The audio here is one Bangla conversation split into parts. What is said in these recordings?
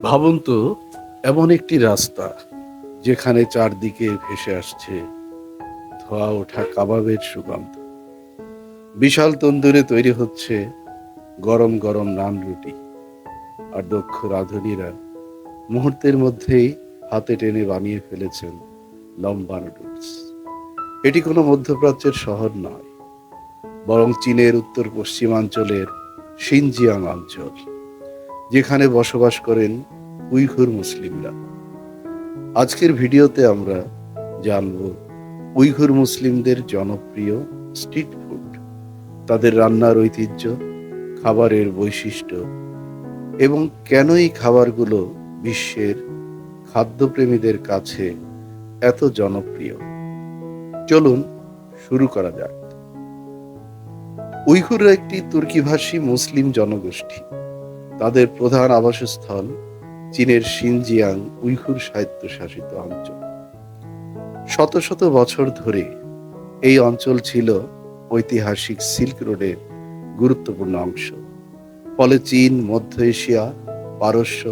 ভাবুন তো, এমন একটি রাস্তা যেখানে চারদিকে ভেসে আসছে ধোয়া ওঠা কাবাবের সুগন্ধ। বিশাল তন্দুরে তৈরি হচ্ছে গরম গরম নান রুটি, আর দক্ষ রাঁধুনিরা মুহূর্তের মধ্যেই হাতে টেনে বানিয়ে ফেলেছেন লম্বা নুডলস। এটি কোনো মধ্যপ্রাচ্যের শহর নয়, বরং চীনের উত্তর পশ্চিমাঞ্চলের সিনজিয়াং অঞ্চল, যেখানে বসবাস করেন উইঘুর মুসলিমরা। আজকের ভিডিওতে আমরা জানব উইঘুর মুসলিমদের জনপ্রিয় স্ট্রিট ফুড, তাদের রান্নার ঐতিহ্য, খাবারের বৈশিষ্ট্য এবং কেন এই খাবারগুলো বিশ্বের খাদ্যপ্রেমীদের কাছে এত জনপ্রিয়। চলুন শুরু করা যাক। উইঘুররা একটি তুর্কিভাষী মুসলিম জনগোষ্ঠী। তাদের প্রধান আবাসস্থল চীনের সিনজিয়াং উইঘুর স্বায়ত্তশাসিত অঞ্চল। শত শত বছর ধরে এই অঞ্চল ছিল ঐতিহাসিক সিল্ক রোডের গুরুত্বপূর্ণ অংশ। ফলে চীন, মধ্য এশিয়া, পারস্য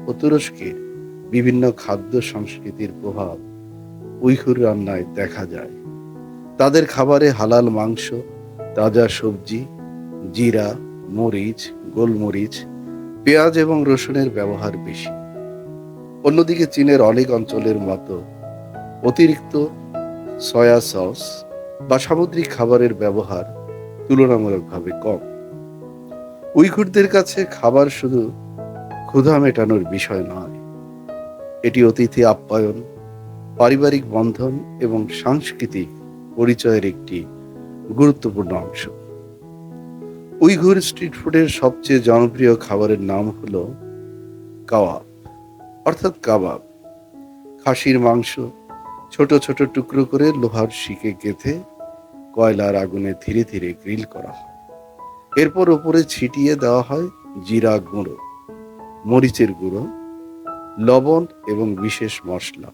ও তুরস্কের বিভিন্ন খাদ্য সংস্কৃতির প্রভাব উইঘুর রান্নায় দেখা যায়। তাদের খাবারে হালাল মাংস, তাজা সবজি, জিরা, মরিচ, গোলমরিচ, পেঁয়াজ এবং রসুনের ব্যবহার বেশি। অন্যদিকে চীনের অনেক অঞ্চলের মতো অতিরিক্ত সয়া সস বা সামুদ্রিক খাবারের ব্যবহার তুলনামূলকভাবে কম। উইঘুরদের কাছে খাবার শুধু ক্ষুধা মেটানোর বিষয় নয়, এটি অতিথি আপ্যায়ন, পারিবারিক বন্ধন এবং সাংস্কৃতিক পরিচয়ের একটি গুরুত্বপূর্ণ অংশ। উইঘুর স্ট্রিট ফুডের সবচেয়ে জনপ্রিয় খাবারের নাম হলো কাওয়াব, অর্থাৎ কাবাব। খাসির মাংস ছোট ছোট টুকরো করে লোহার শিকে গেঁথে কয়লার আগুনে ধীরে ধীরে গ্রিল করা হয়। এরপর ওপরে ছিটিয়ে দেওয়া হয় জিরা গুঁড়ো, মরিচের গুঁড়ো, লবণ এবং বিশেষ মশলা।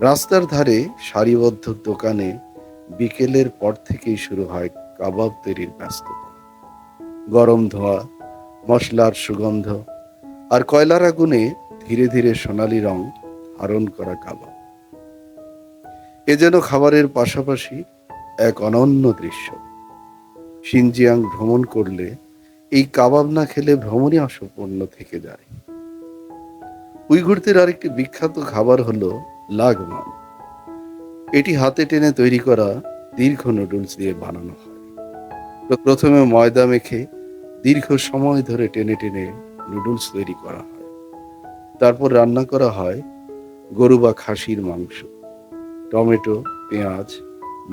রাস্তার ধারে সারিবদ্ধ দোকানে বিকেলের পর থেকেই শুরু হয় কাবাব তৈরির ব্যস্ততা। গরম ধোঁয়া, মশলার সুগন্ধ আর কয়লার আগুনে ধীরে ধীরে সোনালী রং ধারণ করা কাবাব এ যেন খাবারের পাশাপাশি এক অনন্য দৃশ্য। সিনজিয়াং ভ্রমণ করলে এই কাবাব না খেলে ভ্রমণই অসম্পূর্ণ থেকে যায়। উইঘুরদের আরেকটি বিখ্যাত খাবার হলো লাগমান। এটি হাতে টেনে তৈরি করা দীর্ঘ নুডলস দিয়ে বানানো হয়। প্রথমে ময়দা মেখে দীর্ঘ সময় ধরে টেনে টেনে নুডলস তৈরি করা হয়। তারপর রান্না করা হয় গরু বা খাসির মাংস, টমেটো, পেঁয়াজ,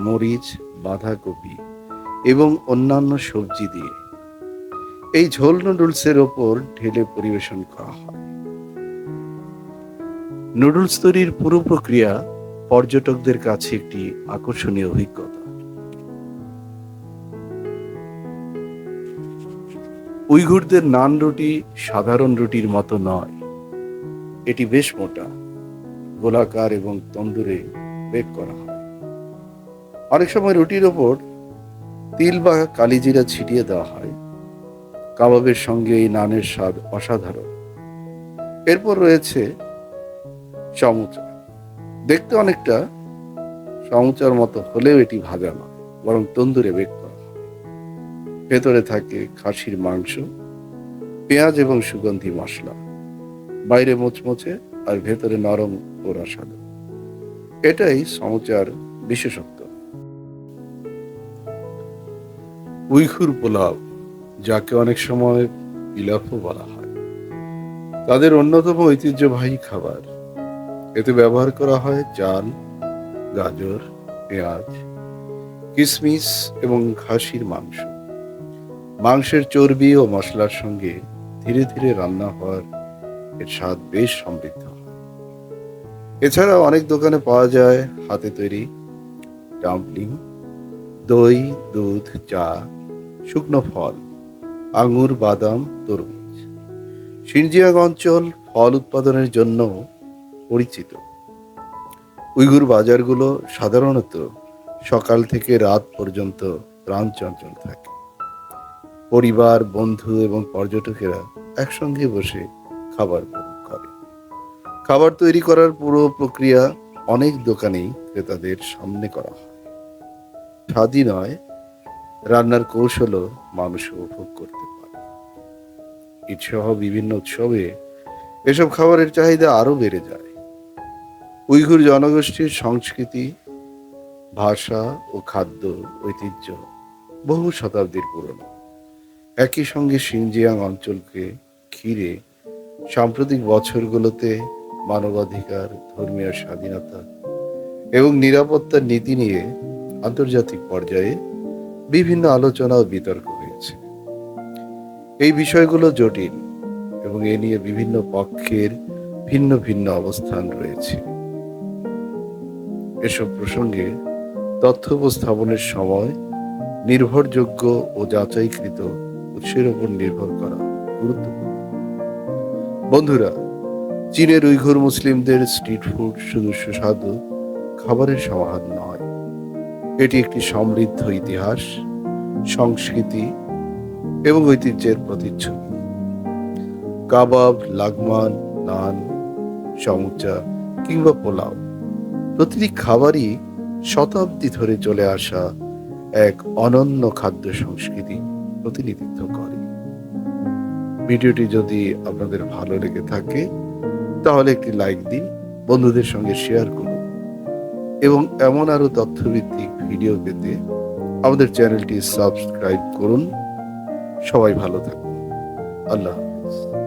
মরিচ, বাঁধাকপি এবং অন্যান্য সবজি দিয়ে। এই ঝোল নুডলসের ওপর ঢেলে পরিবেশন করা হয়। নুডলস তৈরির পুরো প্রক্রিয়া পর্যটকদের কাছে একটি আকর্ষণীয় অভিজ্ঞতা। উইঘুরদের নান রুটি সাধারণ রুটির মতো নয়, এটি বেশ মোটা, গোলাকার এবং তন্দুরে বেক করা হয়। অনেক সময় রুটির ওপর তিল বা কালিজিরা ছিটিয়ে দেওয়া হয়। কাবাবের সঙ্গে এই নানের স্বাদ অসাধারণ। এরপর রয়েছে সমুচা। দেখতে অনেকটা সমুচার মতো হলেও এটি ভাজা নয়, বরং তন্দুরে বেক করা হয়। ভেতরে থাকে খাসির মাংস, পেঁয়াজ এবং সুগন্ধি মশলা। বাইরে মুচমুচে আর ভেতরে নরম ও রসালো। এটাই সমুচার বিশেষত্ব। উইঘুর পোলাও, যাকে অনেক সময় পিলাফও বলা হয়, তাদের অন্যতম ঐতিহ্যবাহী খাবার। এতে ব্যবহার করা হয় চাল, গাজর, পেঁয়াজ, কিশমিশ এবং খাসির মাংস। মাংসের চর্বি ও মশলার সঙ্গে ধীরে ধীরে রান্না হওয়ার এর স্বাদ বেশ সমৃদ্ধ হয়। এছাড়া অনেক দোকানে পাওয়া যায় হাতে তৈরি ডাম্পলিং, দই, দুধ, চা, শুকনো ফল, আঙুর, বাদাম, তরমুজ। সিনজিয়াং অঞ্চল ফল উৎপাদনের জন্য পরিচিত। উইঘুর বাজারগুলো সাধারণত সকাল থেকে রাত পর্যন্ত প্রাণচঞ্চল থাকে। পরিবার, বন্ধু এবং পর্যটকেরা একসঙ্গে বসে খাবার গ্রহণ করে। খাবার তৈরি করার পুরো প্রক্রিয়া অনেক দোকানেই ক্রেতাদের সামনে করা হয়। স্বাদই নয়, রান্নার কৌশলও মানুষ উপভোগ করতে পারে। ঈদ সহ বিভিন্ন উৎসবে এসব খাবারের চাহিদা আরো বেড়ে যায়। উইঘুর জনগোষ্ঠীর সংস্কৃতি, ভাষা ও খাদ্য ঐতিহ্য বহু শতাব্দীর পুরনো। একই সঙ্গে সিনজিয়াং অঞ্চলকে ঘিরে সাম্প্রতিক বছরগুলোতে মানবাধিকার, ধর্মীয় স্বাধীনতা এবং নিরাপত্তার নীতি নিয়ে আন্তর্জাতিক পর্যায়ে বিভিন্ন আলোচনা ও বিতর্ক হয়েছে। এই বিষয়গুলো জটিল এবং এ নিয়ে বিভিন্ন পক্ষের ভিন্ন ভিন্ন অবস্থান রয়েছে। এসব প্রসঙ্গে তথ্য উপস্থাপনের সময় নির্ভরযোগ্য ও যাচাইকৃত উৎসের উপর নির্ভর করা গুরুত্বপূর্ণ। বন্ধুরা, চীনের উইঘুর মুসলিমদের স্ট্রিট ফুড শুধু সুস্বাদু খাবারের সমাহার নয়, এটি একটি সমৃদ্ধ ইতিহাস, সংস্কৃতি এবং ঐতিহ্যের প্রতিচ্ছবি। কাবাব, লাগমান, নান, সমুচা কিংবা পোলাও, প্রতিটি খাবারই শতাব্দী ধরে চলে আসা এক অনন্য খাদ্য সংস্কৃতি প্রতিনিধিত্ব করে। ভিডিওটি যদি আপনাদের ভালো লেগে থাকে তাহলে একটি লাইক দিন, বন্ধুদের সঙ্গে শেয়ার করুন এবং এমন আরো তথ্যভিত্তিক ভিডিও পেতে আমাদের চ্যানেলটি সাবস্ক্রাইব করুন। সবাই ভালো থাকুন। আল্লাহ হাফেজ।